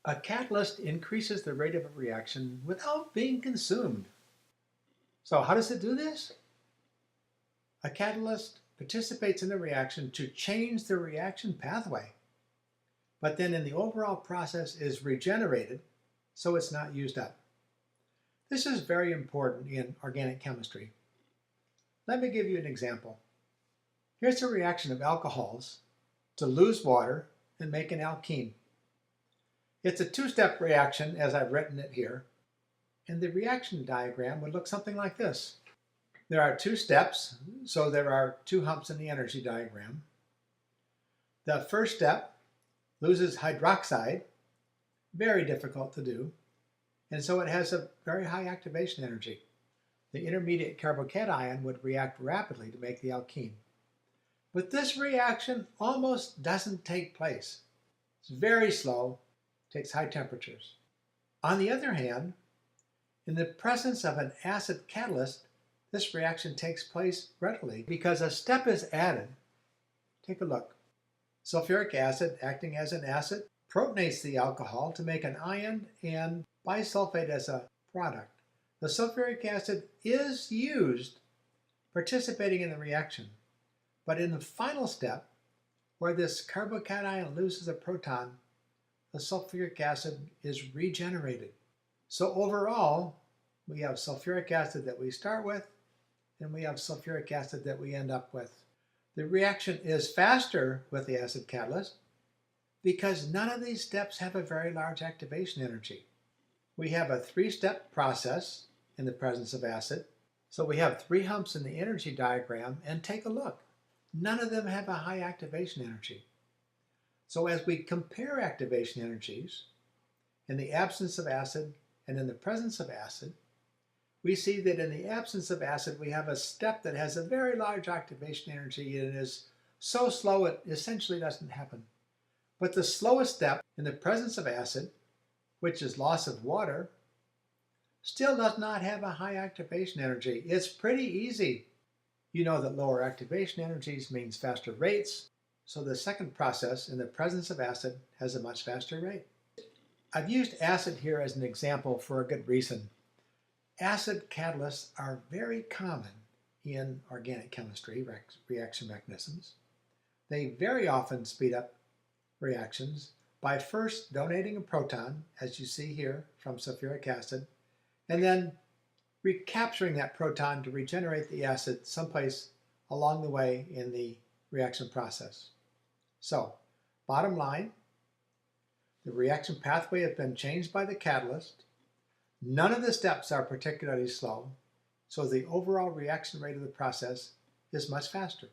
A catalyst increases the rate of a reaction without being consumed. So how does it do this? A catalyst participates in the reaction to change the reaction pathway, but then in the overall process is regenerated, so it's not used up. This is very important in organic chemistry. Let me give you an example. Here's a reaction of alcohols to lose water and make an alkene. It's a two-step reaction as I've written it here, and the reaction diagram would look something like this. There are two steps, so there are two humps in the energy diagram. The first step loses hydroxide, very difficult to do, and so it has a very high activation energy. The intermediate carbocation would react rapidly to make the alkene. But this reaction almost doesn't take place. It's very slow, takes high temperatures. On the other hand, in the presence of an acid catalyst, this reaction takes place readily because a step is added. Take a look. Sulfuric acid, acting as an acid, protonates the alcohol to make an ion and bisulfate as a product. The sulfuric acid is used participating in the reaction, but in the final step, where this carbocation loses a proton, the sulfuric acid is regenerated. So overall, we have sulfuric acid that we start with, and we have sulfuric acid that we end up with. The reaction is faster with the acid catalyst because none of these steps have a very large activation energy. We have a three-step process in the presence of acid. So we have three humps in the energy diagram, and take a look. None of them have a high activation energy. So as we compare activation energies in the absence of acid and in the presence of acid, we see that in the absence of acid, we have a step that has a very large activation energy and is so slow it essentially doesn't happen. But the slowest step in the presence of acid, which is loss of water, still does not have a high activation energy. It's pretty easy. You know that lower activation energies means faster rates, so the second process in the presence of acid has a much faster rate. I've used acid here as an example for a good reason. Acid catalysts are very common in organic chemistry reaction mechanisms. They very often speed up reactions by first donating a proton, as you see here from sulfuric acid, and then recapturing that proton to regenerate the acid someplace along the way in the reaction process. So, bottom line, the reaction pathway has been changed by the catalyst. None of the steps are particularly slow, so the overall reaction rate of the process is much faster.